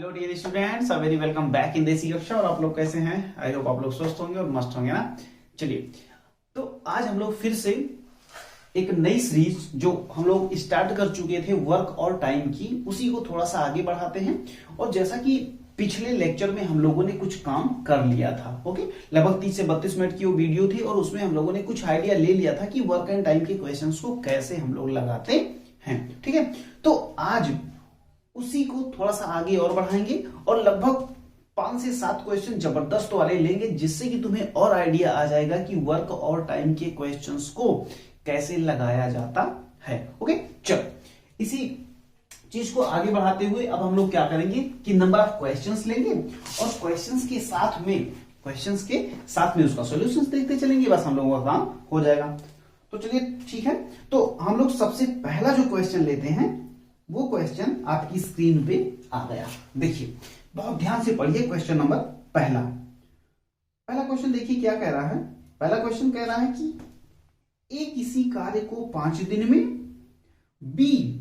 Hello dear students, very welcome back in Desi Kaksha. और आप लोग कैसे हैं? आई होप आप लोग स्वस्थ होंगे और मस्त होंगे ना। चलिए, तो आज हम लोग फिर से एक नई सीरीज जो हम लोग स्टार्ट कर चुके थे वर्क और टाइम की, उसी को थोड़ा सा आगे बढ़ाते हैं। और जैसा कि पिछले लेक्चर में हम लोगों ने कुछ काम कर लिया था, ओके, लगभग 30 से 32 मिनट की वो वीडियो थी और उसमें हम लोगों ने कुछ आइडिया ले लिया था कि वर्क एंड टाइम के क्वेश्चंस को कैसे हम लोग लगाते हैं। ठीक है, तो आज उसी को थोड़ा सा आगे और बढ़ाएंगे और लगभग 5 से 7 क्वेश्चन जबरदस्त वाले लेंगे, जिससे कि तुम्हें और आइडिया आ जाएगा कि वर्क और टाइम के क्वेश्चंस को कैसे लगाया जाता है। ओके, चलो इसी चीज को आगे बढ़ाते हुए अब हम लोग क्या करेंगे कि नंबर ऑफ क्वेश्चंस लेंगे और क्वेश्चंस के साथ में उसका सॉल्यूशंस देखते चलेंगे। बस हम लोगों का काम हो जाएगा। तो चलिए ठीक है, तो हम लोग सबसे पहला जो क्वेश्चन लेते हैं वो क्वेश्चन आपकी स्क्रीन पे आ गया। देखिए, बहुत ध्यान से पढ़िए। क्वेश्चन नंबर पहला क्वेश्चन देखिए क्या कह रहा है। पहला क्वेश्चन कह रहा है कि ए किसी कार्य को 5 दिन में, बी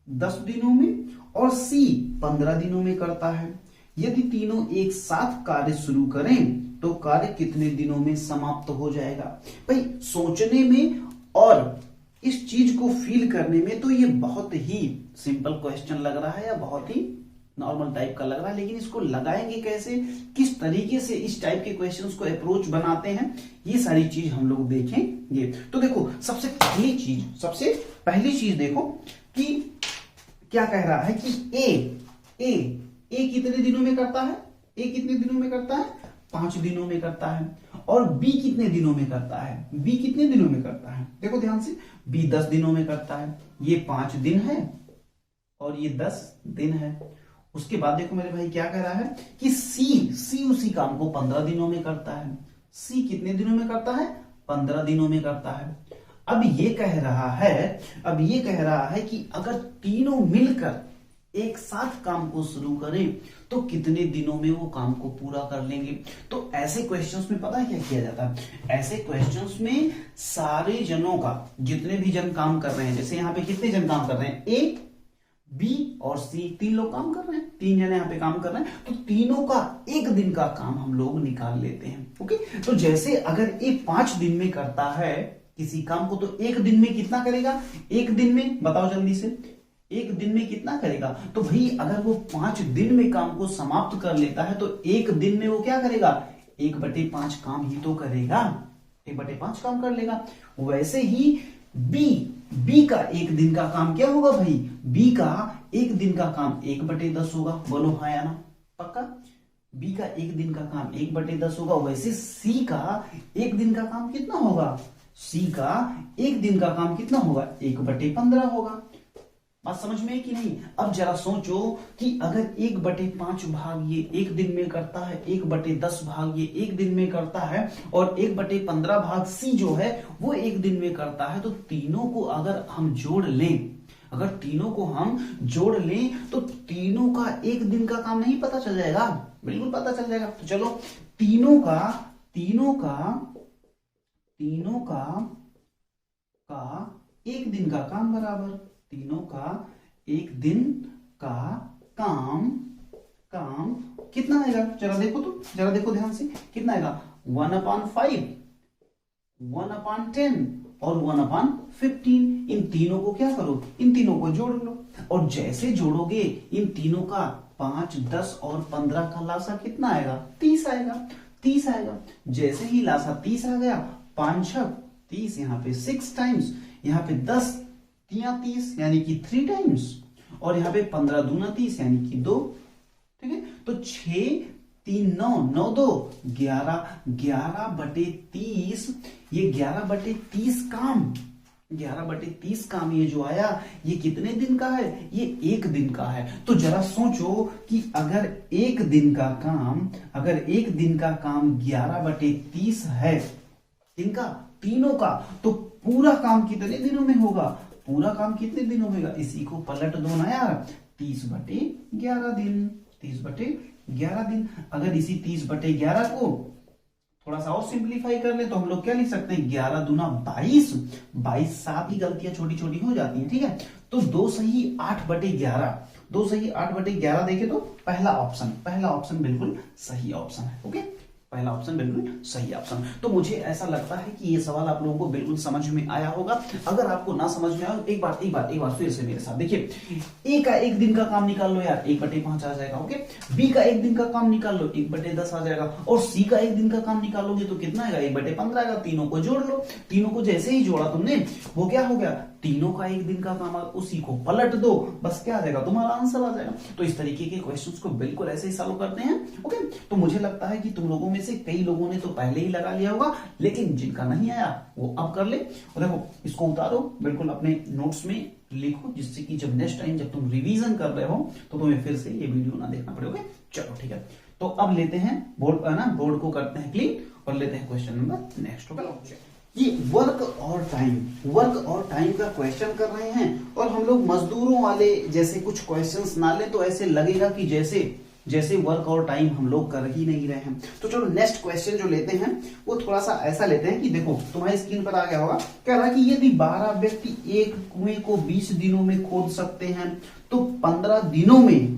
10 दिनों में और सी 15 दिनों में करता है। यदि तीनों एक साथ कार्य शुरू करें तो कार्य कितने दिनों में समाप्त हो जाएगा। भाई, सोचने में और इस चीज को फील करने में तो ये बहुत ही सिंपल क्वेश्चन लग रहा है या बहुत ही नॉर्मल टाइप का लग रहा है, लेकिन इसको लगाएंगे कैसे, किस तरीके से इस टाइप के क्वेश्चंस को अप्रोच बनाते हैं, ये सारी चीज हम लोग देखेंगे। तो देखो, सबसे पहली चीज देखो कि क्या कह रहा है कि ए कितने दिनों में करता है। ए कितने दिनों में करता है? 5 दिनों में करता है। और बी कितने दिनों में करता है? बी कितने दिनों में करता है? देखो ध्यान से, बी 10 दिनों में करता है। ये 5 दिन है और ये 10 दिन है। उसके बाद देखो मेरे भाई क्या कह रहा है कि सी उसी काम को 15 दिनों में करता है। सी कितने दिनों में करता है? 15 दिनों में करता है। अब ये कह रहा है कि अगर तीनों मिलकर एक साथ काम को शुरू करें तो कितने दिनों में वो काम को पूरा कर लेंगे। तो ऐसे क्वेश्चंस में पता है क्या किया जाता है? ऐसे क्वेश्चंस में सारे जनों का, जितने भी जन काम कर रहे हैं, जैसे यहाँ पे कितने जन काम कर रहे हैं, ए, बी और सी, 3 लोग काम कर रहे हैं, 3 जने यहाँ पे काम कर रहे हैं, तो तीनों का 1 दिन का काम हम लोग निकाल लेते हैं। ओके, तो जैसे अगर ए 5 दिन में करता है किसी काम को, तो 1 दिन में कितना करेगा? 1 दिन में बताओ जल्दी से, 1 दिन में कितना करेगा? तो भाई अगर वो 5 दिन में काम को समाप्त कर लेता है तो 1 दिन में वो क्या करेगा? 1/5 काम ही तो करेगा, 1/5 काम कर लेगा। वैसे ही बी का 1 दिन का काम क्या होगा भाई? बी का 1 दिन का काम 1/10 होगा। बोलो हाँ या ना? पक्का? बी का 1 दिन का काम 1/10 होगा। वैसे सी का 1 दिन का काम कितना होगा? सी का 1 दिन का काम कितना होगा? 1/15 होगा। बात समझ में है कि नहीं? अब जरा सोचो कि अगर 1/5 भाग ये 1 दिन में करता है, 1/10 भाग ये 1 दिन में करता है और 1/15 भाग सी जो है वो 1 दिन में करता है, तो तीनों को अगर हम जोड़ लें तो तीनों का 1 दिन का काम नहीं पता चल जाएगा? बिल्कुल पता चल जाएगा। तो चलो, तीनों का 1 दिन का काम बराबर, तीनों का 1 दिन का काम कितना आएगा? जरा देखो ध्यान से, कितना आएगा? 1/5, 1/10 और 1/15। इन तीनों को क्या करो? इन तीनों को जोड़ लो। और जैसे जोड़ोगे इन तीनों का 5, 10 और 15 का लासा कितना आएगा? 30 आएगा। जैसे ही लासा 30 आ गया, 5 6 30, यहाँ पे 6 टाइम्स, यहाँ पे 10 3 30 यानी कि 3 टाइम्स, और यहाँ पे 15 दूना 30 यानी कि 2। ठीक है, तो 6 3 9 9 2 11 11/30। ये 11/30 काम ये जो आया, ये कितने दिन का है? ये 1 दिन का है। तो जरा सोचो कि अगर 1 दिन का काम 11/30 है इनका, तीनों का, तो पूरा काम कितने दिनों में होगा? पूरा काम कितने दिनों में होगा? इसी को पलट दो ना यार, 30/11 दिन, 30/11 दिन। अगर इसी 30/11 को थोड़ा सा और सिंप्लीफाई कर ले तो हम लोग क्या लिख सकते हैं? 11 दूना 22, 22 साथ ही गलतियां छोटी छोटी हो जाती हैं। ठीक है, तो 2 सही 8/11, 2 सही 8/11 देखे तो पहला ऑप्शन बिल्कुल सही ऑप्शन है। ओके, पहला ऑप्शन बिल्कुल सही ऑप्शन। तो मुझे ऐसा लगता है कि ये सवाल आप लोगों को बिल्कुल समझ में आया होगा। अगर आपको ना समझ में आया एक बार फिर से मेरे साथ देखिए। ए का 1 दिन का काम निकाल लो यार, 1/5 आ जाएगा। ओके, बी का 1 दिन का काम निकाल लो, 1/10 आ जाएगा। और सी का 1 दिन का काम निकालोगे तो कितना आएगा, 1/15 आएगा। तीनों को जोड़ लो, तीनों को जैसे ही जोड़ा तुमने वो क्या हो गया, तीनों का 1 दिन का काम, उसी को पलट दो, बस क्या आ जाएगा, तुम्हारा आंसर आ जाएगा। तो इस तरीके के क्वेश्चंस को बिल्कुल ऐसे ही सॉल्व करते हैं। ओके, तो मुझे लगता है कि तुम लोगों में से कई लोगों ने तो पहले ही लगा लिया होगा, लेकिन जिनका नहीं आया वो अब कर ले। और देखो इसको उतारो, बिल्कुल अपने नोट्स में लिखो, जिससे कि जब नेक्स्ट टाइम जब तुम रिवीजन कर रहे हो तो तुम्हें फिर से ये वीडियो ना देखना पड़े। ओके, चलो ठीक है। तो अब लेते हैं बोर्ड को करते हैं क्लीन और लेते हैं क्वेश्चन नंबर नेक्स्ट। ये वर्क और टाइम का क्वेश्चन कर रहे हैं और हम लोग मजदूरों वाले जैसे कुछ क्वेश्चंस ना ले तो ऐसे लगेगा कि जैसे वर्क और टाइम हम लोग कर ही नहीं रहे हैं। तो चलो नेक्स्ट क्वेश्चन जो लेते हैं वो थोड़ा सा ऐसा लेते हैं कि देखो तुम्हारी स्क्रीन पर आ गया होगा, कह रहा है कि यदि 12 व्यक्ति एक कुएं को 20 दिनों में खोद सकते हैं तो 15 दिनों में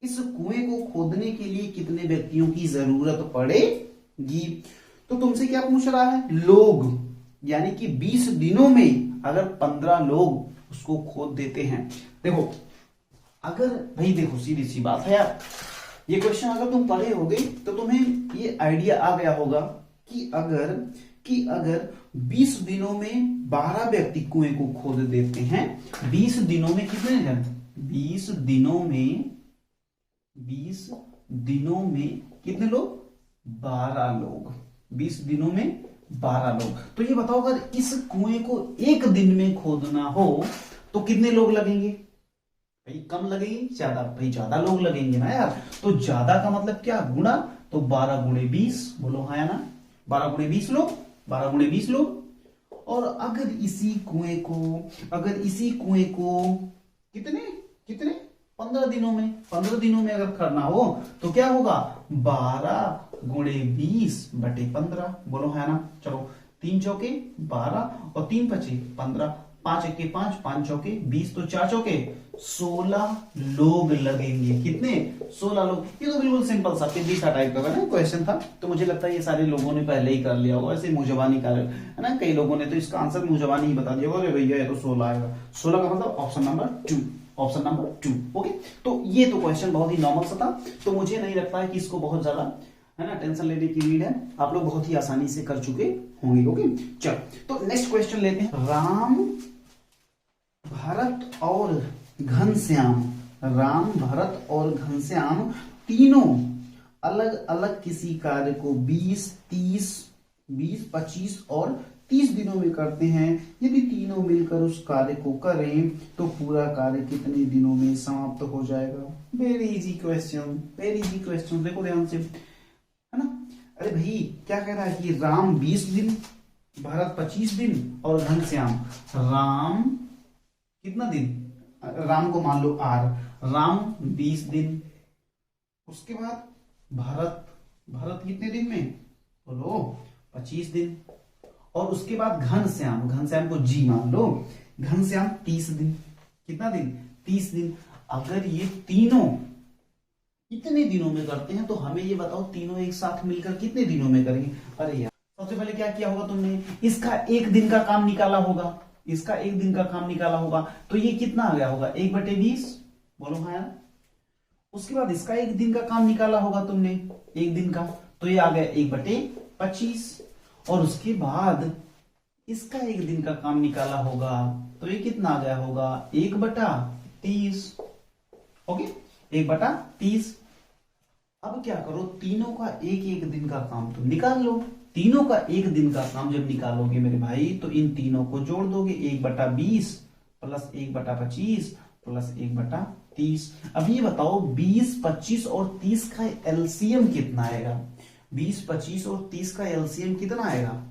इस कुएं को खोदने के लिए कितने व्यक्तियों की जरूरत पड़ेगी। तो तुमसे क्या पूछ रहा है, लोग, यानी कि 20 दिनों में अगर 15 लोग उसको खोद देते हैं। देखो अगर भाई देखो सीधी सी बात है यार, ये क्वेश्चन अगर तुम पढ़े होगे तो तुम्हें ये आइडिया आ गया होगा कि अगर 20 दिनों में 12 व्यक्ति कुएं को खोद देते हैं, 20 दिनों में कितने हैं, 20 दिनों में कितने लोग, 12 लोग, 20 दिनों में 12 लोग। तो ये बताओ अगर इस कुएं को एक दिन में खोदना हो तो कितने लोग लगेंगे, भाई कम लगेंगे ज्यादा, भाई ज्यादा लोग लगेंगे ना यार। तो ज्यादा का मतलब क्या, गुणा, तो 12 × 20, बोलो हाँ या ना, 12 × 20 लोग, 12 × 20 लोग। और अगर इसी कुएं को कितने 15 दिनों में अगर करना हो तो क्या होगा, 12 × 20/15, बोलो है ना। चलो 3 चौके 12 और 3 पचे 15, 5 एके 5, 5 चौके 20, तो 4 चौके 16 लोग लगेंगे। कितने, 16 लोग। ये तो बिल्कुल सिंपल सा सीधा टाइप का ना क्वेश्चन था। तो मुझे लगता है ये सारे लोगों ने पहले ही कर लिया होगा, ऐसे मुंह जबानी कर है ना। कई लोगों ने तो इसका आंसर मुंह जबानी ही बता दिया होगा, अरे भैया ये तो 16 आएगा। 16 का मतलब ऑप्शन नंबर 2। ओके, तो ये तो क्वेश्चन बहुत ही नॉर्मल सा था। तो मुझे नहीं लगता है कि इसको बहुत ज्यादा है ना टेंशन लेने की नीड है, आप लोग बहुत ही आसानी से कर चुके होंगे। ओके, चलो तो नेक्स्ट क्वेश्चन लेते हैं। राम, भरत और घनश्याम तीनों अलग अलग किसी कार्य को 20, 25 और 30 दिनों में करते हैं। यदि तीनों मिलकर उस कार्य को करें तो पूरा कार्य कितने दिनों में समाप्त हो जाएगा। वेरी इजी क्वेश्चन, देखो ध्यान से, है ना। अरे भाई क्या कह रहा है कि राम 20 दिन, भरत 25 दिन और घनश्याम, राम कितना दिन, राम को मान लो R, राम 20 दिन, उसके बाद भरत कितने दिन में, बोलो 25 दिन, और उसके बाद घनश्याम को G मान लो, घनश्याम 30 दिन। कितना दिन, 30 दिन। अगर ये तीनों कितने दिनों में करते हैं तो हमें ये बताओ तीनों एक साथ मिलकर कितने दिनों में करेंगे। अरे यार सबसे पहले क्या किया होगा तुमने, इसका 1 दिन का काम निकाला होगा, तो ये कितना आ गया होगा, 1/20, बोलो हाँ यार। उसके बाद इसका 1 दिन का काम निकाला होगा तुमने, 1 दिन का, तो ये आ गया 1/25, और उसके बाद इसका 1 दिन का काम निकाला होगा तो ये कितना आ गया होगा, 1/30। ओके, 1/30। अब क्या करो, तीनों का 1-1 दिन का काम तुम निकाल लो। तीनों का 1 दिन का काम जब निकालोगे मेरे भाई तो इन तीनों को जोड़ दोगे, 1/20 प्लस 1/25 प्लस 1/30। अब ये बताओ 20, 25 और 30 का एलसीएम कितना आएगा, 20, 25 और 30 का एलसीएम कितना आएगा,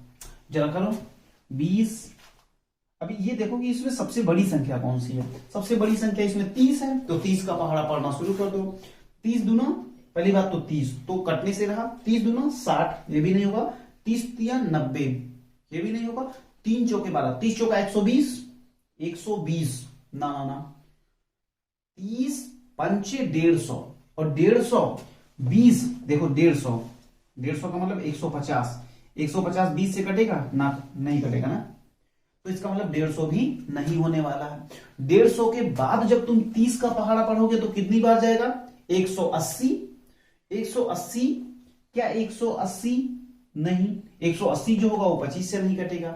जरा करो 20। अभी ये देखो कि इसमें सबसे बड़ी संख्या कौन सी है, सबसे बड़ी संख्या इसमें 30 है, तो 30 का पहाड़ा पढ़ना शुरू कर दो। 30 दूना, पहली बात तो 30 तो कटने से रहा, 30 दूना 60, ये भी नहीं होगा, 30 तिया 90, ये भी नहीं होगा, 3 चौके 12, 30 चौका 120, 120 ना, 30 पंचे 150 और 150 20, देखो 150 का मतलब 150, 150 20 से कटेगा ना, नहीं कटेगा ना, तो इसका मतलब 150 भी नहीं होने वाला है। 150 के बाद जब तुम 30 का पहाड़ा पढ़ोगे तो कितनी बार जाएगा? 180, 180 क्या 180 नहीं, 180 जो होगा वो 25 से नहीं कटेगा।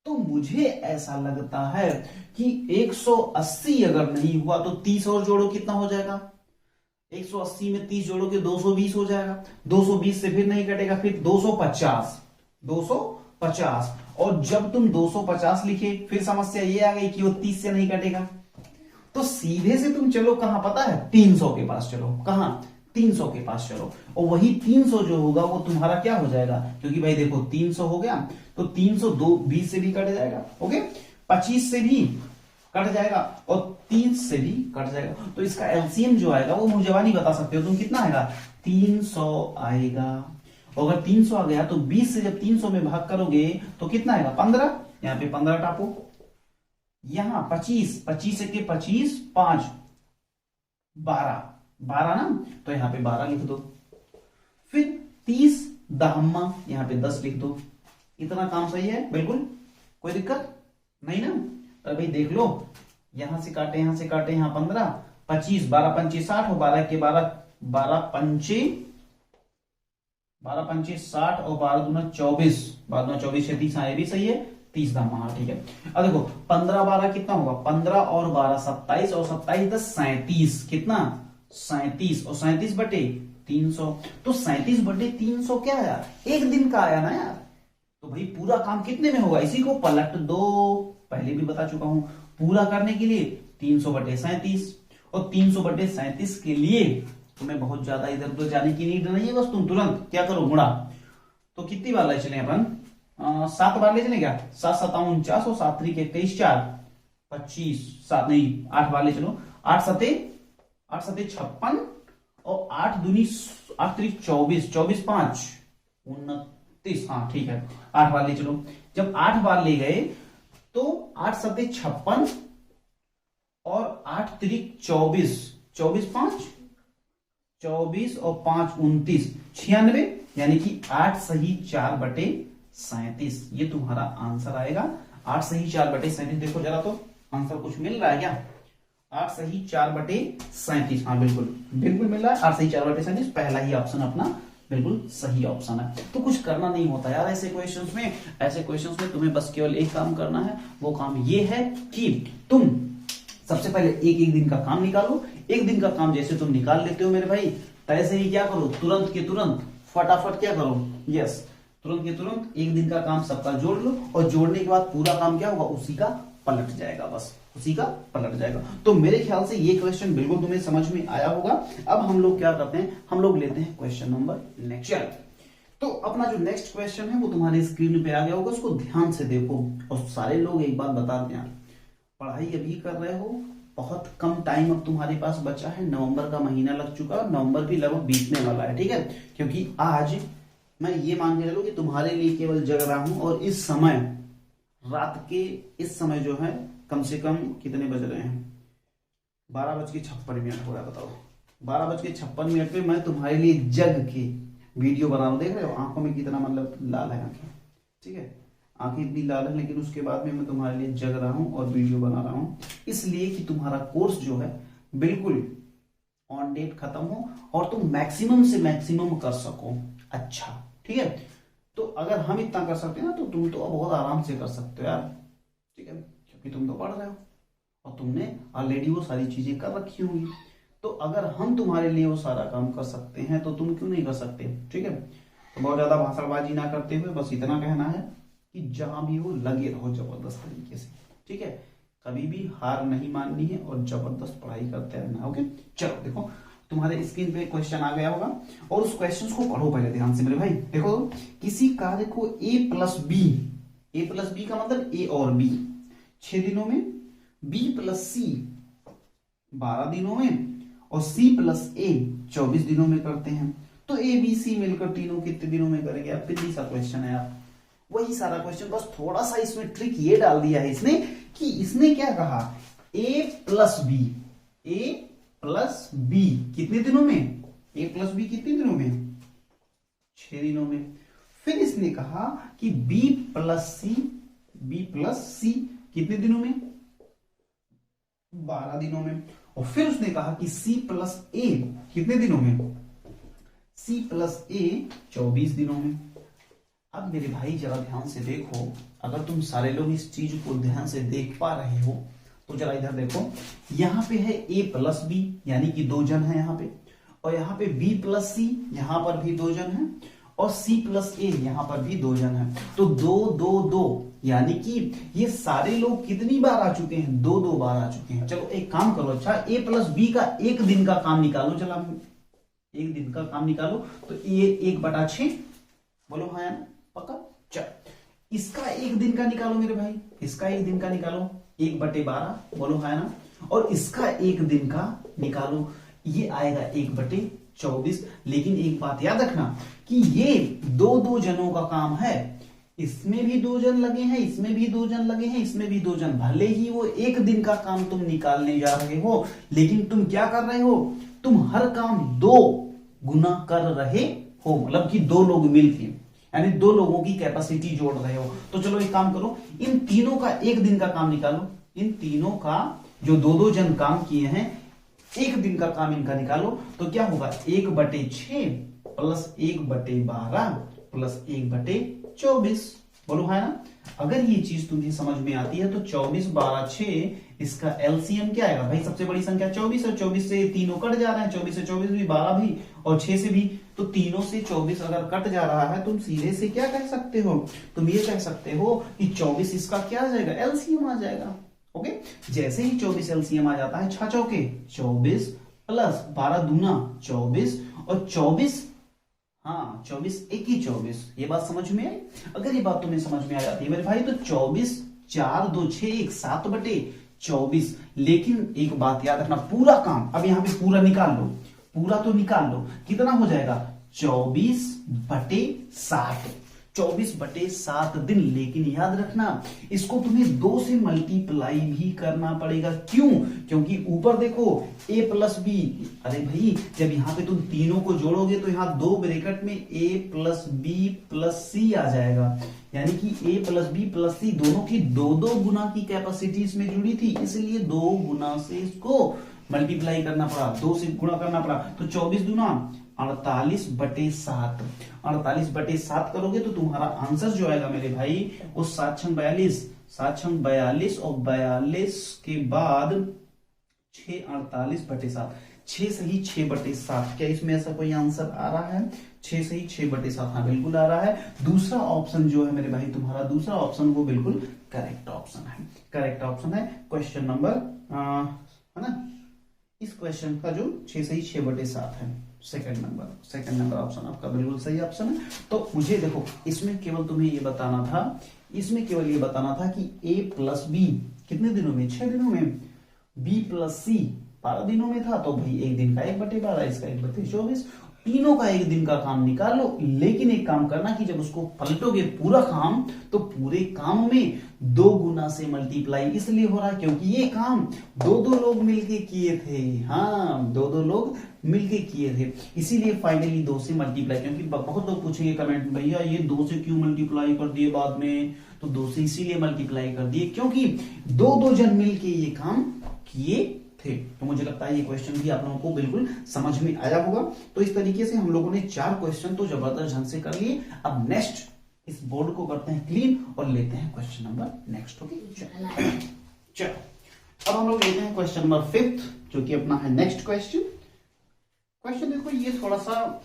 तो मुझे ऐसा लगता है कि 180 अगर नहीं हुआ तो 30 और जोड़ो, कितना हो जाएगा? 180 में 30 जोड़ोगे 220 हो जाएगा, 220 से फिर नहीं कटेगा, फिर 250, 250। और जब तुम 250 लिखे फिर समस्या ये आ गई कि वो 30 से नहीं कटेगा, तो सीधे से तुम चलो कहां पता है? 300 के पास चलो। कहां? 300 के पास चलो, और वही 300 जो होगा वो तुम्हारा क्या हो जाएगा? क्योंकि भाई देखो 300 हो गया तो 300 20 से भी कट जाएगा, ओके, 25 से भी कट जाएगा और 30 से भी कट जाएगा। तो इसका एलसीएम जो आएगा वो मुझे नहीं बता सकते हो तुम, कितना आएगा? 300 आएगा। और अगर 300 आ गया तो 20 से जब 300 में भाग करोगे तो कितना आएगा? 15। यहां पे 15 टापो, यहां 25, 25 के 25, 5 12, 12 ना, तो यहां पे 12 लिख दो। फिर 30 दहम्मा, यहां पे 10 लिख दो। इतना काम सही है? बिल्कुल कोई दिक्कत नहीं ना? तो भाई देख लो, यहां से काटे यहां से काटे, यहां 15, 25, 12 पंचे 60 और 12 के 12, 12 पंचे 60 और 12 दूना 24, 12 दूना 24 है 30, ये भी सही है, 30 दाम, हाँ ठीक है। अब देखो 15 12 कितना होगा? 15 और 12 27 और 27 10 37, कितना? 37 और 37 बटे 300, तो 37 बटे 300 क्या आया? एक दिन का आया ना यार। तो भाई पूरा काम कितने में होगा? इसी को पलट दो, पहले भी बता चुका हूं। पूरा करने के लिए 300 बटे 37, और 300 बटे 37 के लिए तुम्हें बहुत ज्यादा इधर उधर जाने की नीड नहीं है, बस तुम तुरंत क्या करो? गुणा। तो कितनी बार ले चले अपन? 7 बार ले चले क्या? 7 7 49 और 7 3 21 4 25, 7 नहीं 8 बार ले चलो, 8 सते 56 और 8 दूनी 8 3 24, 24 5 29, हाँ ठीक है, 8 बार ले चलो। जब 8 बार ले गए तो 8 सते 56 और 8 3 24, 24 5 24 और 5 29, 96, यानी कि 8 सही 4 बटे 37, ये तुम्हारा आंसर आएगा। 8 सही 4 बटे 37, देखो जरा तो आंसर कुछ मिल रहा है क्या? 8 सही 4 बटे 37, हाँ बिल्कुल बिल्कुल मिल रहा है। 8 सही 4 बटे 37, पहला ही ऑप्शन अपना बिल्कुल सही ऑप्शन है। तो कुछ करना नहीं होता यार ऐसे क्वेश्चंस में। ऐसे क्वेश्चंस में तुम्हें बस केवल एक काम करना है, वो काम ये है कि तुम सबसे पहले एक दिन का काम निकालो। एक दिन का काम जैसे तुम निकाल लेते हो मेरे भाई, तैसे ही क्या करो? तुरंत के तुरंत फटाफट क्या करो? यस, तुरंत के तुरंत एक दिन का काम सबका जोड़ लो, और जोड़ने के बाद पूरा काम क्या होगा? उसी का पलट जाएगा, बस उसी का पलट जाएगा। तो मेरे ख्याल से ये क्वेश्चन बिल्कुल तुम्हें समझ में आया होगा। अब हम लोग क्या करते हैं? हम लोग लेते हैं क्वेश्चन नंबर नेक्स्ट। तो अपना जो नेक्स्ट क्वेश्चन है वो तुम्हारे स्क्रीन पे आ गया होगा, उसको ध्यान से देखो। और सारे लोग एक बात बता दें यार, पढ़ाई अभी कर रहे हो, बहुत कम टाइम अब तुम्हारे पास बचा है, नवंबर का महीना लग चुका है, नवंबर भी लगभग बीतने वाला है, ठीक है? क्योंकि आज मैं ये मान के चलूं कि तुम्हारे लिए केवल जग रहा हूं, और इस समय रात के इस समय जो है कम से कम कितने बज रहे हैं? 12:56 हो रहा है, बताओ। 12:56 पे मैं तुम्हारे लिए जग के वीडियो बना रहा हूं। देख रहे हो आंखों में कितना मतलब लाल है आंखें, ठीक है? आंखें इतनी लाल है, लेकिन उसके बाद में मैं तुम्हारे लिए जग रहा हूं और वीडियो बना रहा हूं, इसलिए कि तुम्हारा कोर्स जो है बिल्कुल ऑन डेट खत्म हो और तुम मैक्सिमम से मैक्सिमम कर सको। अच्छा ठीक है, तो अगर हम इतना कर सकते हैं ना, तो तुम तो बहुत आराम से कर सकते हो यार, ठीक है? क्योंकि तुम तो पढ़ रहे हो और तुमने ऑलरेडी वो सारी चीजें कर रखी होंगी। तो अगर हम तुम्हारे लिए वो सारा काम कर सकते हैं तो तुम क्यों नहीं कर सकते? ठीक है, तो बहुत ज्यादा भाषणबाजी ना करते हुए बस इतना कहना है कि जहां भी हो लगे रहो जबरदस्त तरीके से, ठीक है? कभी भी हार नहीं माननी है और जबरदस्त पढ़ाई करते रहना। ओके, चलो देखो तुम्हारे स्क्रीन पे क्वेश्चन आ गया होगा, और उस क्वेश्चन को पढ़ो पहले ध्यान से मेरे भाई। देखो, किसी कार्य को a प्लस बी का मतलब a और b 6 दिनों में, b प्लस c 12 दिनों में, और c प्लस a 24 दिनों में करते हैं। तो a b c मिलकर तीनों कितने दिनों में करेंगे? अब कितनी सा क्वेश्चन है यार, वही सारा क्वेश्चन, बस थोड़ा सा इसमें ट्रिक ये डाल दिया है इसने कि इसने क्या कहा? a plus B, A plus B कितने दिनों में, ए प्लस बी कितने दिनों में, 6 दिनों में। फिर इसने कहा कि बी प्लस सी कितने दिनों में, 12 दिनों में। और फिर उसने कहा कि सी प्लस ए कितने दिनों में, सी प्लस ए 24 दिनों में। अब मेरे भाई जरा ध्यान से देखो, अगर तुम सारे लोग इस चीज को ध्यान से देख पा रहे हो तो जरा इधर देखो, यहां पे है ए प्लस बी यानी कि 2 जन है यहां पे, और यहां पे बी प्लस सी यहां पर भी 2 जन है, और सी प्लस ए यहां पर भी 2 जन है। तो 2 2 2 यानी कि ये सारे लोग कितनी बार आ चुके हैं, 2 बार आ चुके हैं। चलो एक काम करो, अच्छा ए प्लस बी का एक दिन का काम निकालो, चलो एक दिन का काम निकालो। तो ये 1/6 बोलो, हाँ यार पक्का। चल इसका एक दिन का निकालो मेरे भाई, इसका एक दिन का निकालो, 1/12 बोलो, है ना। और इसका एक दिन का निकालो, ये आएगा 1/24। लेकिन एक बात याद रखना कि ये 2 जनों का काम है, इसमें भी 2 जन लगे हैं, इसमें भी 2 जन लगे हैं, इसमें भी 2 जन। भले ही वो एक दिन का काम तुम निकालने जा रहे हो, लेकिन तुम क्या कर रहे हो, तुम हर काम 2 गुना कर रहे हो, मतलब कि 2 लोग मिलकर, यानी 2 लोगों की कैपेसिटी जोड़ रहे हो। तो चलो एक काम करो, इन तीनों का एक दिन का काम निकालो, इन तीनों का जो 2 जन काम किए हैं एक दिन का काम इनका निकालो। तो क्या होगा, 1/6 प्लस 1/12 प्लस 1/24 बोलो, है ना। अगर ये चीज तुम्हें समझ में आती है तो 24 12 6 इसका एलसीएम क्या आएगा भाई, सबसे बड़ी संख्या 24 है, 24 से तीनों कट जा रहे हैं, 24 से 24 भी, 12 भी और 6 से भी, तो तीनों से 24 अगर कट जा रहा है, तुम सीधे से क्या कह सकते हो, तुम ये कह सकते हो कि 24 इसका क्या आ जाएगा, एलसीएम आ जाएगा। ओके, जैसे ही 24 एलसीएम आ जाता है, 6 चौके 24 प्लस 12 दूना 24 और 24, हाँ 24 1 ही 24। ये बात समझ में आई? अगर ये बात तुम्हें समझ में आ जाती है मेरे भाई तो 24 4 2 6 1 7/24। लेकिन एक बात याद रखना, पूरा काम अब यहां पे पूरा निकाल लो, पूरा तो निकाल लो, कितना हो जाएगा 24/7, 24/7 दिन। लेकिन याद रखना इसको तुम्हें 2 से मल्टीप्लाई भी करना पड़ेगा। क्यों? क्योंकि ऊपर देखो a प्लस बी, अरे भाई जब यहां पे तुम तीनों को जोड़ोगे तो यहां 2 ब्रैकेट में a प्लस बी प्लस सी आ जाएगा, यानी कि a प्लस बी प्लस सी दोनों की 2 गुना की कैपेसिटी इसमें जुड़ी थी, इसलिए 2 गुना से इसको मल्टीप्लाई करना पड़ा, 2 से गुणा करना पड़ा। तो 24 दूना 48/7, 48/7 करोगे तो तुम्हारा आंसर जो आएगा मेरे भाई वो 7 छंग 42, 7 छंग 42 और 42 के बाद 6 48/7, 6 सही 6/7। क्या इसमें ऐसा कोई आंसर आ रहा है? 6 सही 6/7, हाँ बिल्कुल आ रहा है। दूसरा ऑप्शन जो है मेरे भाई, तुम्हारा दूसरा ऑप्शन वो बिल्कुल करेक्ट ऑप्शन है, करेक्ट ऑप्शन है। क्वेश्चन नंबर है ना, इस क्वेश्चन का जो 6 सही 6/7 है, सेकंड नंबर ऑप्शन आपका बिल्कुल सही ऑप्शन है। तो मुझे देखो इसमें केवल तुम्हें ये बताना था, इसमें केवल ये बताना था कि a प्लस बी कितने दिनों में, 6 दिनों में, b प्लस सी 12 दिनों में था, तो भाई एक दिन का 1/12, इसका 1/24, तीनों का एक दिन का काम निकाल लो। लेकिन एक काम करना कि जब उसको पलटोगे पूरा काम, तो पूरे काम में 2 गुना से मल्टीप्लाई इसलिए हो रहा है क्योंकि ये काम 2 लोग मिलके किए थे, हाँ 2 लोग मिलके किए थे, इसीलिए फाइनली 2 से मल्टीप्लाई। क्योंकि बहुत लोग पूछेंगे कमेंट में, भैया ये 2 से क्यों मल्टीप्लाई कर दिए बाद में, तो 2 से इसीलिए मल्टीप्लाई कर दिए क्योंकि 2 जन मिलके ये काम किए थे। तो मुझे लगता है ये क्वेश्चन भी आप लोगों को बिल्कुल समझ में आया होगा। तो इस तरीके से हम लोगों ने 4 क्वेश्चन तो जबरदस्त ढंग से कर लिए। अब नेक्स्ट इस बोर्ड को करते हैं क्लीन और लेते हैं क्वेश्चन नंबर नेक्स्ट। ओके चलो अब हम लोग लेते हैं क्वेश्चन नंबर 5 जो कि अपना है नेक्स्ट क्वेश्चन। क्वेश्चन देखो ये थोड़ा सा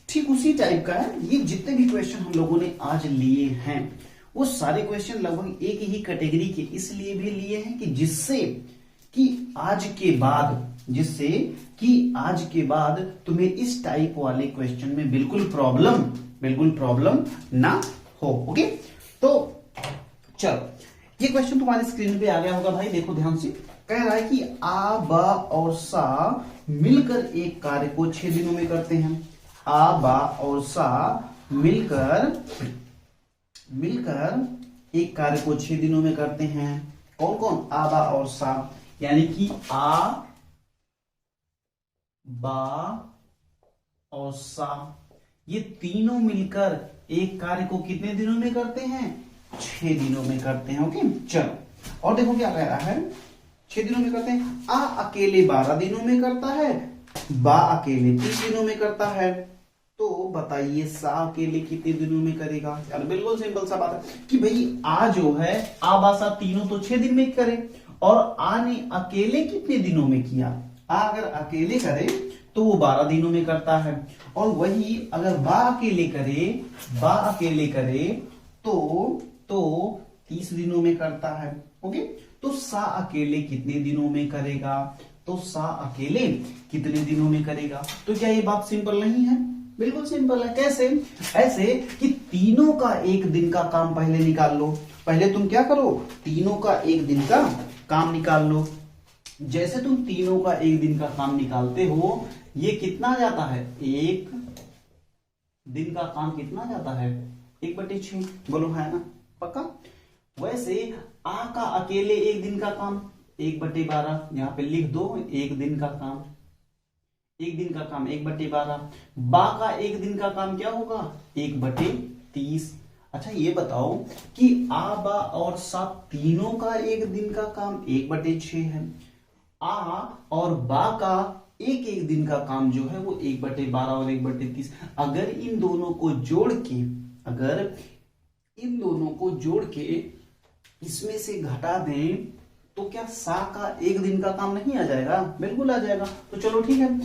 ठीक उसी टाइप का है। ये जितने भी क्वेश्चन हम लोगों ने आज लिए हैं वो सारे क्वेश्चन लगभग एक ही कैटेगरी के इसलिए भी लिए हैं कि जिससे कि आज के बाद तुम्हें इस टाइप वाले क्वेश्चन में बिल्कुल प्रॉब्लम ना हो। ओके तो चलो ये क्वेश्चन तुम्हारे स्क्रीन पे आ गया होगा भाई, देखो ध्यान से। कह रहा है कि आ बा और सा मिलकर एक कार्य को 6 दिनों में करते हैं। आ बा और सा मिलकर एक कार्य को 6 दिनों में करते हैं। कौन कौन? आ बा और सा, यानी कि आ बा और सा, ये तीनों मिलकर एक कार्य को कितने दिनों में करते हैं? 6 दिनों में करते हैं। ओके, चलो और देखो क्या कह रहा है, 6 दिनों में करते हैं। आ अकेले 12 दिनों में करता है, बा अकेले 30 दिनों में करता है। तो बताइए सा अकेले कितने दिनों में करेगा? यार बिल्कुल सिंपल सा बात है कि भाई आ जो है, आ बा सा तीनों तो 6 दिन में करे, और आ ने अकेले कितने दिनों में किया? आ अगर अकेले करे तो वो 12 दिनों में करता है, और वही अगर बा अकेले करे तो 30 दिनों में करता है। ओके, तो सा अकेले कितने दिनों में करेगा? तो सा अकेले कितने दिनों में करेगा? तो क्या ये बात सिंपल नहीं है? बिल्कुल सिंपल है। कैसे? ऐसे कि तीनों का एक दिन का काम पहले निकाल लो। पहले तुम क्या करो, तीनों का एक दिन का काम निकाल लो। जैसे तुम तीनों का एक दिन का काम निकालते हो, ये कितना आ जाता है? एक दिन का काम कितना जाता है? 1/6। बोलो है ना? पक्का? वैसे आ का अकेले एक दिन का काम 1/12, यहां पे लिख दो। एक दिन का काम 1/12। बा का एक दिन का काम क्या होगा? 1/30। अच्छा ये बताओ कि आ बा और सा तीनों का एक दिन का काम 1/6 है। आ और बा का एक दिन का काम जो है वो 1/12 और 1/30। अगर इन दोनों को जोड़ के इसमें से घटा दें तो क्या सा का एक दिन का काम नहीं आ जाएगा? बिल्कुल आ जाएगा। तो चलो ठीक है,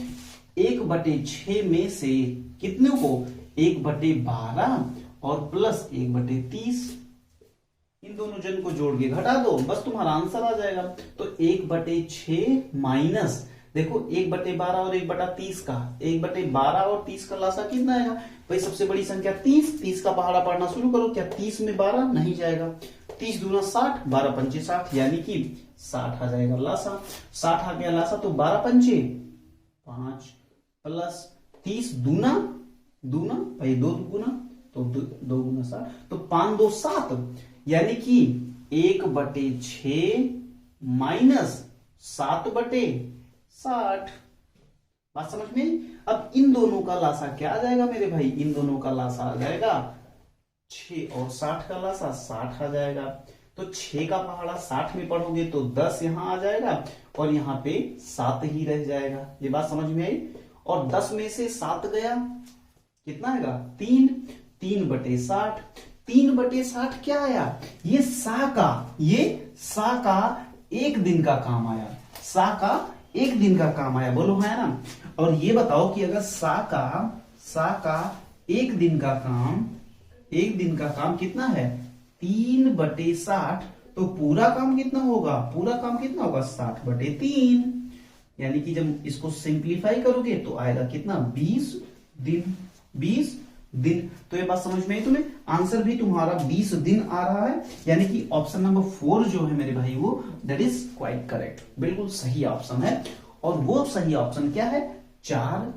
1/6 में से कितने को? 1/12 और प्लस 1/30, इन दोनों जन को जोड़ के घटा दो, बस तुम्हारा आंसर आ जाएगा। तो 1/6 माइनस, देखो 1/12 और 1/30 का, 1/12 और 30 का लासा कितना आएगा? भाई सबसे बड़ी संख्या 30 का पहाड़ा पढ़ना शुरू करो। क्या 30 में 12 नहीं जाएगा? 30 दूना 60, 12 पंचे 60, यानी कि 60 आ जाएगा लासा। 60 आ गया लासा, तो 12 पंचे 5 प्लस 30 दूना भाई 2 गुना, तो 2 गुना 60, तो 5 2 7, यानी कि 1/6 माइनस 7/60। बात समझ में? अब इन दोनों का लासा क्या आ जाएगा मेरे भाई? इन दोनों का लासा आ जाएगा 6 और 60 का लासा 60 आ जाएगा। तो 6 का पहाड़ा 60 में पढ़ोगे तो 10 यहां आ जाएगा और यहाँ पे 7 ही रह जाएगा। ये बात समझ में आई? और 10 में से 7 गया, कितना आएगा? 3/60। 3/60 क्या आया? ये सा का एक दिन का काम आया। सा का एक दिन का काम आया, बोलो है ना? और ये बताओ कि अगर सा का एक दिन का काम कितना है? 3/60, तो पूरा काम कितना होगा? 60/3, यानी कि जब इसको सिंप्लीफाई करोगे तो आएगा कितना? 20 दिन। तो ये बात समझ में आई तुम्हें? आंसर भी तुम्हारा 20 दिन आ रहा है, यानी कि ऑप्शन नंबर 4 जो है मेरे भाई वो दैट इज क्वाइट करेक्ट, बिल्कुल सही ऑप्शन है। और वो सही ऑप्शन क्या है? 4,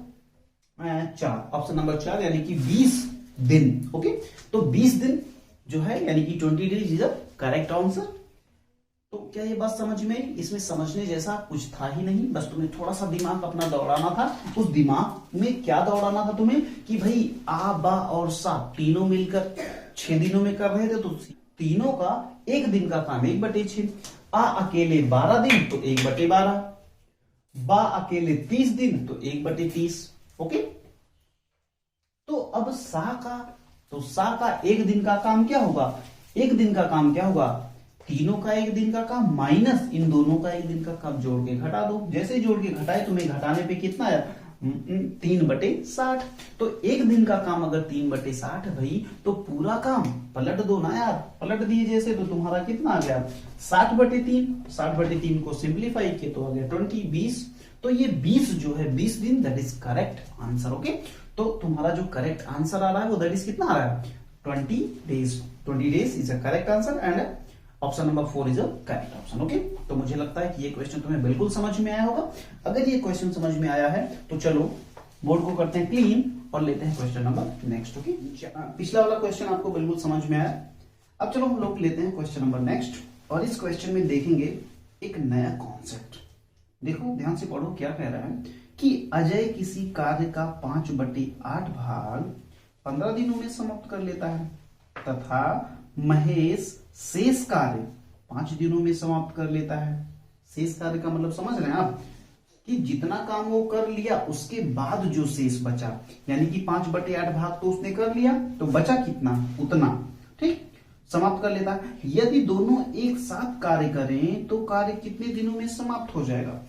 ऑप्शन नंबर 4, यानी कि 20 दिन। ओके, तो 20 दिन जो है यानी कि 20 days is a correct answer. तो क्या ये बात समझ में? इसमें समझने जैसा कुछ था ही नहीं, बस तुम्हें थोड़ा सा दिमाग अपना दौड़ाना था। उस दिमाग में क्या दौड़ाना था तुम्हें कि भाई आ बा और सा तीनों मिलकर 6 दिनों में कर रहे थे, तो तीनों का एक दिन का काम 1/6। आ अकेले 12 दिन तो 1/12, बा अकेले 30 दिन तो 1/30। ओके, तो अब सा का एक दिन का काम क्या होगा? एक दिन का काम क्या होगा? तीनों का एक दिन का काम माइनस इन दोनों का एक दिन का काम, जोड़ के घटा दो। जैसे जोड़ के घटाए तुम्हें घटाने पे कितना आया? 3/60। तो एक दिन का काम अगर 3/60 भाई, तो पूरा काम पलट दो ना यार, पलट दिए जैसे, तो तुम्हारा कितना आ गया? 60/3। 60/3 को सिंप्लीफाई किए तो आ गया 20। तो ये 20 जो है 20 दिन, that is correct answer. Okay, तो तुम्हारा जो करेक्ट आंसर आ रहा है वो दैट इज कितना आ रहा है? 20 days. 20 days is a correct answer and option number 4 is a correct option. Okay, तो मुझे लगता है कि ये क्वेश्चन तुम्हें बिल्कुल समझ में आया होगा। अगर ये क्वेश्चन समझ में आया है तो चलो बोर्ड को करते हैं क्लीन और लेते हैं क्वेश्चन नंबर नेक्स्ट। ओके, पिछला वाला क्वेश्चन आपको बिल्कुल समझ में आया। अब चलो हम लोग लेते हैं क्वेश्चन नंबर नेक्स्ट, और इस क्वेश्चन में देखेंगे एक नया कॉन्सेप्ट। देखो ध्यान से पढ़ो क्या कह रहा है कि अजय किसी कार्य का 5/8 भाग 15 दिनों में समाप्त कर लेता है तथा महेश शेष कार्य 5 दिनों में समाप्त कर लेता है। शेष कार्य का मतलब समझ रहे हैं आप कि जितना काम वो कर लिया उसके बाद जो शेष बचा, यानी कि 5/8 भाग तो उसने कर लिया, तो बचा कितना, उतना, ठीक, समाप्त कर लेता है। यदि दोनों एक साथ कार्य करें तो कार्य कितने दिनों में समाप्त हो जाएगा।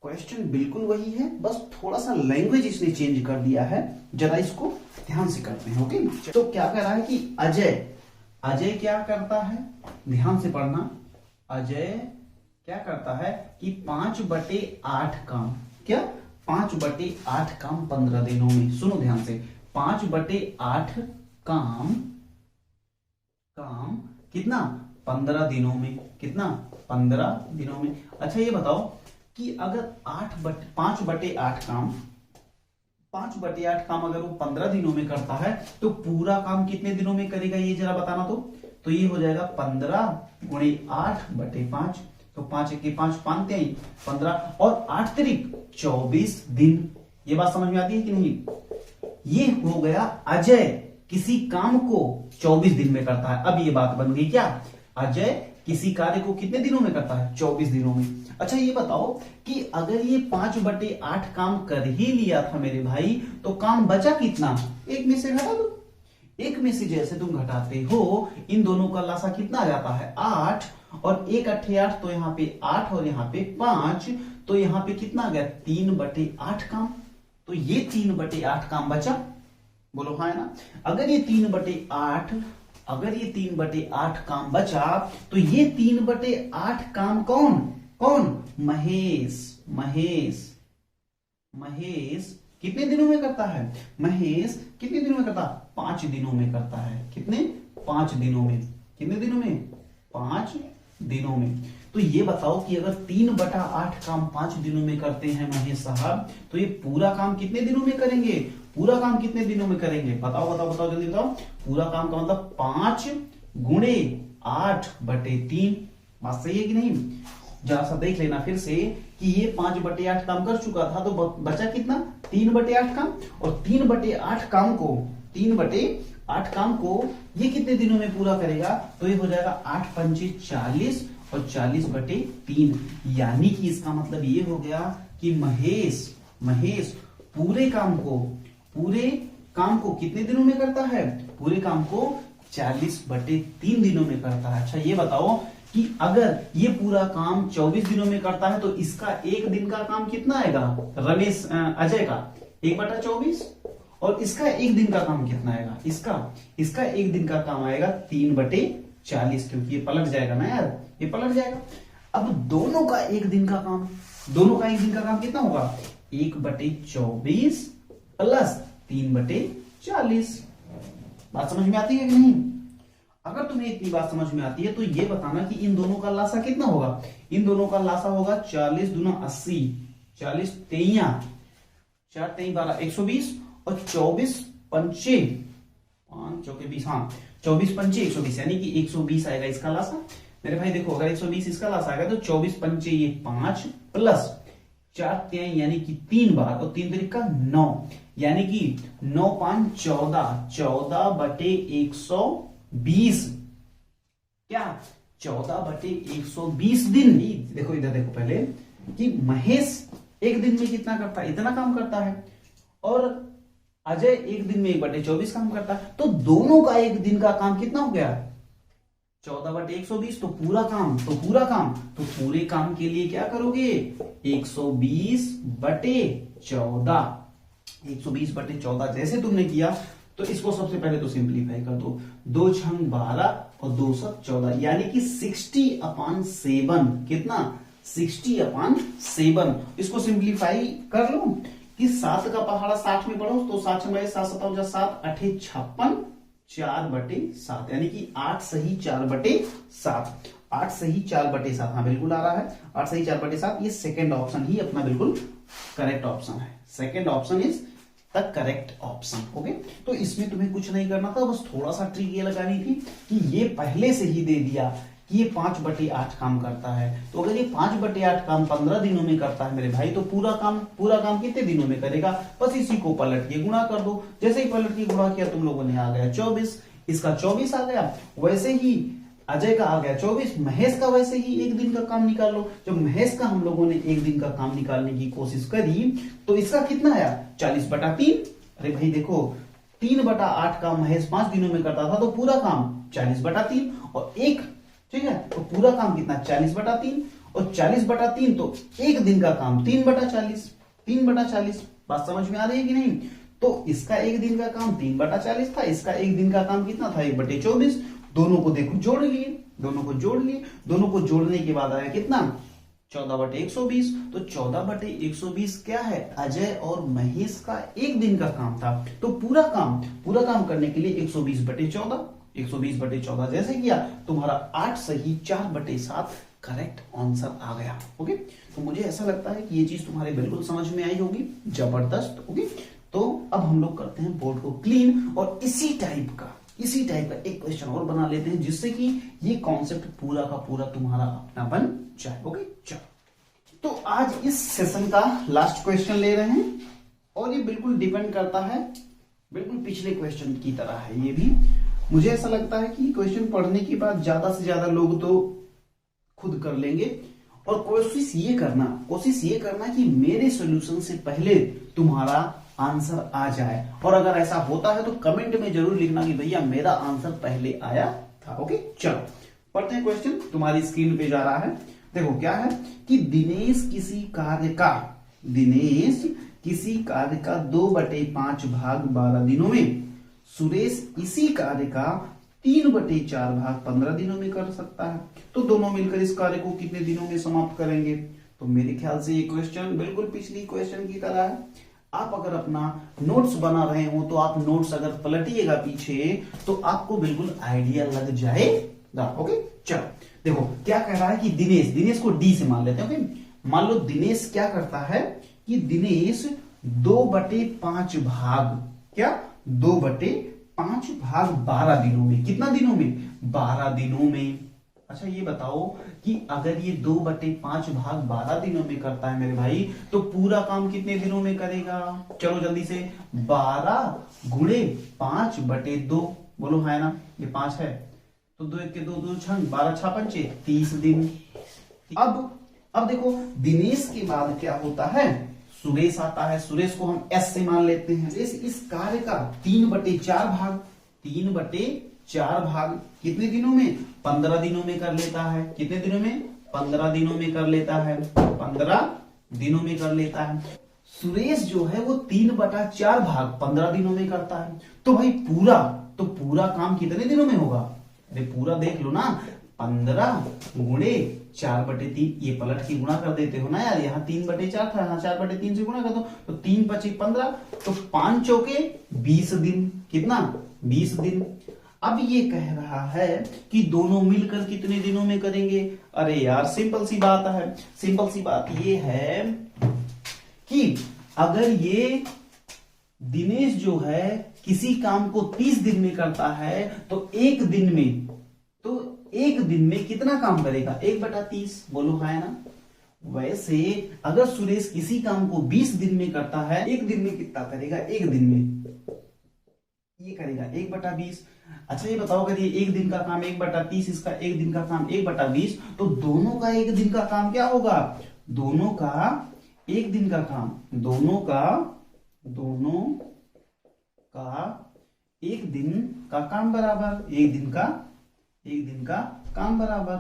क्वेश्चन बिल्कुल वही है, बस थोड़ा सा लैंग्वेज इसने चेंज कर दिया है, जरा इसको ध्यान से करते हैं। ओके, तो क्या कह रहा है कि अजय क्या करता है, ध्यान से पढ़ना। अजय क्या करता है कि 5/8 काम, क्या 5/8 काम 15 दिनों में, सुनो ध्यान से, 5/8 काम कितना, 15 दिनों में, कितना, 15 दिनों में। अच्छा ये बताओ कि अगर 5/8 काम अगर वो 15 दिनों में करता है तो पूरा काम कितने दिनों में करेगा, ये जरा बताना। तो ये हो जाएगा 15 × 8/5, तो 5 × 5 5 × 15 और 8 × 24 दिन। ये बात समझ में आती है कि नहीं। ये हो गया अजय किसी काम को 24 दिन में करता है। अब ये बात बन गई क्या, अजय किसी कार्य को कितने दिनों में करता है, 24 दिनों में। अच्छा ये बताओ कि अगर ये 5/8 काम कर ही लिया था मेरे भाई, तो काम बचा कितना, एक में से घटा दो। एक में से जैसे तुम घटाते हो, इन दोनों का लासा कितना आ जाता है, 8, और 1 × 8 8, तो यहाँ पे 8 और यहाँ पे 5, तो यहाँ पे कितना आ गया, 3/8 काम। तो ये 3/8 काम बचा, बोलो हाँ है ना। अगर ये 3/8 काम बचा, तो ये 3/8 काम कौन महेश कितने दिनों में करता है, महेश कितने दिनों में करता है, 5 दिनों में करता है। कितने, 5 दिनों में। कितने दिनों में, 5 दिनों में। तो ये बताओ कि अगर 3/8 काम 5 दिनों में करते हैं महेश साहब, तो ये पूरा काम कितने दिनों में करेंगे, पूरा काम कितने दिनों में करेंगे, बताओ जल्दी बताओ। पूरा काम का मतलब 5 × 8/3। बात सही है कि नहीं। जरा सा देख लेना फिर से कि ये 5/8 काम कर चुका था, तो बचा कितना, 3/8 काम। और 3/8 काम को ये कितने दिनों में पूरा करेगा, तो ये हो जाएगा 8 × 5 = 40 और 40/3। यानी कि इसका मतलब ये हो गया कि महेश पूरे काम को कितने दिनों में करता है, पूरे काम को 40/3 दिनों में करता है। अच्छा ये बताओ कि अगर ये पूरा काम 24 दिनों में करता है, तो इसका एक दिन का काम कितना आएगा, अजय का 1/24, और इसका एक दिन का काम कितना आएगा, इसका एक दिन का काम आएगा 3/40, क्योंकि ये पलट जाएगा ना यार, ये पलट जाएगा। अब दोनों का एक दिन का काम कितना होगा, 1/24 + 3/40। बात समझ में आती है कि नहीं। अगर तुम्हें इतनी बात समझ में आती है तो ये बताना कि इन दोनों का लासा कितना होगा। इन दोनों का लासा होगा 40 × 80, 40 3 4 3 12 120, और 24 पंचे 5 चौके 20, हाँ 24 पंचे 120, यानी कि 120 आएगा इसका लासा। मेरे भाई देखो, अगर 120 इसका लासा आएगा तो 24 पंचे ये 5 प्लस 4 3 यानी कि 3 बार, और 3 3 का 9, यानी कि 9 5 14, 14/120, क्या 14/120 दिन। देखो इधर देखो पहले कि महेश एक दिन में कितना करता है, इतना काम करता है, और अजय एक दिन में 1/24 काम करता है। तो दोनों का एक दिन का काम कितना हो गया, 14/120। तो पूरे काम के लिए क्या करोगे, 120/14, 120/14 जैसे तुमने किया। तो इसको सबसे पहले तो सिंप्लीफाई कर दो, 2 × 12 और 2 × 14, यानी कि 60/7, कितना 60/7। इसको सिंप्लीफाई कर लो कि 7 का पहाड़ा 60 में पढ़ो, तो 7 में 7 7 7 8 56, 4/7, यानी कि 8 सही 4/7, 8 सही 4/7, हाँ बिल्कुल आ रहा है 8 सही 4/7। ये सेकेंड ऑप्शन ही अपना बिल्कुल करेक्ट ऑप्शन है। Second option is the correct option. Okay, तो इसमें तुम्हें कुछ नहीं करना था, बस थोड़ा सा ट्रिक ये लगानी थी कि ये पहले से ही दे दिया कि ये 5/8 काम करता है। तो अगर ये 5/8 काम 15 दिनों में करता है मेरे भाई, तो पूरा काम कितने दिनों में करेगा? बस इसी को पलट के गुणा कर दो। जैसे ही पलट के गुणा किया तुम लोगों ने, आ गया 24, इसका 24 आ गया। वैसे ही अजय का आ गया 24, महेश का वैसे ही एक दिन का काम निकाल लो। जब महेश का हम लोगों ने एक दिन का काम निकालने की कोशिश करी तो इसका कितना आया? 40/3। अरे भाई देखो, 3/8 का महेश 5 दिनों में करता था, तो पूरा काम 40/3 और एक, ठीक है, तो पूरा काम कितना? 40/3 और 40/3 तो एक दिन का काम 3/40। 3/40 बात समझ में आ रही है कि नहीं? तो इसका एक दिन का काम 3/40 था, इसका एक दिन का काम कितना था? 1/24। दोनों को देखो जोड़ लिए, दोनों को जोड़ने के बाद आया कितना? 14/120। तो 14/120 क्या है? अजय और महेश का एक दिन का काम था। तो पूरा काम करने के लिए 120/14, 120/14 जैसे किया, तुम्हारा 8 सही 4/7 करेक्ट आंसर आ गया। ओके, तो मुझे ऐसा लगता है कि ये चीज तुम्हारे बिल्कुल समझ में आई होगी। जबरदस्त। ओके, तो अब हम लोग करते हैं बोर्ड को क्लीन और इसी टाइप का एक क्वेश्चन और बना लेते हैं, जिससे कि ये कॉन्सेप्ट पूरा का पूरा तुम्हारा अपना बन जाए। ओके, चलो, तो आज इस सेशन का लास्ट क्वेश्चन ले रहे हैं और ये बिल्कुल डिपेंड करता है, बिल्कुल पिछले क्वेश्चन की तरह है ये भी। मुझे ऐसा लगता है कि क्वेश्चन पढ़ने के बाद ज्यादा से ज्यादा लोग तो खुद कर लेंगे, और कोशिश ये करना कि मेरे सॉल्यूशन से पहले तुम्हारा आंसर आ जाए। और अगर ऐसा होता है तो कमेंट में जरूर लिखना कि भैया मेरा आंसर पहले आया था। ओके, चलो पढ़ते हैं क्वेश्चन। तुम्हारी स्क्रीन पे जा रहा है, देखो क्या है कि दिनेश किसी कार्य का 2/5 भाग 12 दिनों में, सुरेश इसी कार्य का 3/4 भाग 15 दिनों में कर सकता है। तो दोनों मिलकर इस कार्य को कितने दिनों में समाप्त करेंगे? तो मेरे ख्याल से ये क्वेश्चन बिल्कुल पिछली क्वेश्चन की तरह है। आप अगर अपना नोट्स बना रहे हो तो आप नोट्स अगर पलटिएगा पीछे तो आपको बिल्कुल आइडिया लग जाएगा। ओके, चलो देखो क्या कह रहा है कि दिनेश को डी से मान लेते हैं। ओके, मान लो दिनेश क्या करता है कि दिनेश 2/5 भाग, क्या 2/5 भाग 12 दिनों में, कितना दिनों में? 12 दिनों में। अच्छा ये बताओ कि अगर ये 2/5 भाग 12 दिनों में करता है मेरे भाई, तो पूरा काम कितने दिनों में करेगा? चलो जल्दी से, 12 गुणे 5/2, बोलो है ना, ये 5 है तो 2 1 के 2 2 6 12 6 5 30 दिन। अब देखो दिनेश के बाद क्या होता है? सुरेश आता है। सुरेश को हम एस से मान लेते हैं। इस कार्य का 3/4 भाग, 3/4 भाग कितने दिनों में? 15 दिनों में कर लेता है। कितने दिनों में? 15 दिनों में कर लेता है। 15 दिनों में कर लेता है। सुरेश जो है वो 3/4 भाग 15 दिनों में करता है। तो भाई पूरा काम कितने दिनों में होगा? अरे पूरा देख लो ना, 15 गुणे 4/3, ये पलट के गुणा कर देते हो ना यार, यहाँ 3/4 था, यहाँ 4/3 से गुणा कर दो, तो 3 × 5 = 15, तो 5 चौके 20 दिन। कितना? 20 दिन। अब ये कह रहा है कि दोनों मिलकर कितने दिनों में करेंगे? अरे यार सिंपल सी बात ये है कि अगर ये दिनेश जो है किसी काम को 30 दिन में करता है तो एक दिन में कितना काम करेगा? 1/30, बोलो है ना। वैसे अगर सुरेश किसी काम को 20 दिन में करता है, एक दिन में कितना करेगा? एक दिन में ये करेगा 1/20। अच्छा ये बताओ, अगर ये एक दिन का काम 1/30, इसका एक दिन का काम 1/20, तो दोनों का एक दिन का काम क्या होगा? दोनों का एक दिन का काम, दोनों का एक दिन का काम बराबर, एक दिन का काम बराबर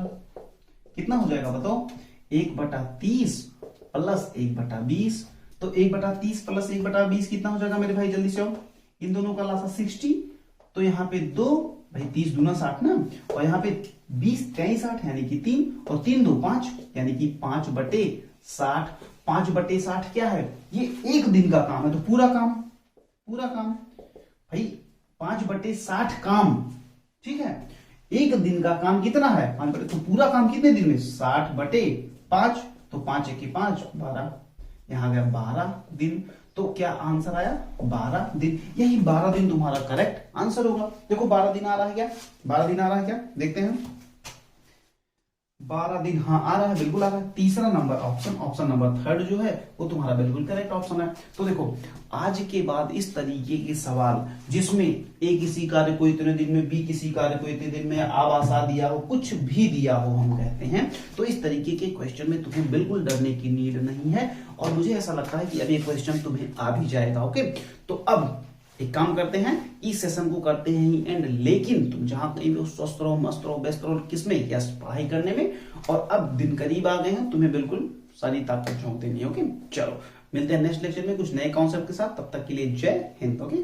कितना हो जाएगा बताओ? 1/30 प्लस 1/20। तो 1/30 प्लस 1/20 कितना हो जाएगा मेरे भाई? जल्दी से इन दोनों का लासा 60, तो यहाँ पे 2 भाई 30 दूना 60 ना, और यहाँ पे 20 23 60 यानी कि 3 और 3 2 5 यानी कि 5/60। 5/60 क्या है? ये एक दिन का काम है, तो पूरा काम भाई 5/60 काम, ठीक है। एक दिन का काम कितना है? 5/, तो पूरा काम कितने दिन में? 60/5, तो 5 1 = 5 12, यहां गया 12 दिन। तो क्या आंसर आया? 12 दिन। यही 12 दिन तुम्हारा करेक्ट आंसर होगा। देखो 12 दिन आ रहा है क्या? 12 दिन आ रहा है क्या? देखते हैं। 12 दिन, हाँ आ रहा है, बिल्कुल आ रहा है। तीसरा नंबर ऑप्शन नंबर थर्ड जो है वो तुम्हारा बिल्कुल करेक्ट ऑप्शन है। तो देखो आज के बाद इस तरीके के सवाल जिसमें ए किसी कार्य को इतने दिन में, बी किसी कार्य को इतने दिन में, आवासा दिया हो, कुछ भी दिया हो हम कहते हैं, तो इस तरीके के क्वेश्चन में तुम्हें बिल्कुल डरने की नीड नहीं है। और मुझे ऐसा लगता है कि अब ये क्वेश्चन तुम्हें आ भी जाएगा। ओके, तो अब एक काम करते हैं, इस सेशन को करते हैं ही एंड, लेकिन तुम जहां कहीं भी स्वस्थ रहो, मस्त रहो, व्यस्त रहो, किसमें, यस पढ़ाई करने में। और अब दिन करीब आ गए हैं, तुम्हें बिल्कुल सारी ताकत झोंक देनी है। ओके, चलो मिलते हैं नेक्स्ट लेक्चर में कुछ नए कॉन्सेप्ट के साथ, तब तक के लिए जय हिंद। ओके।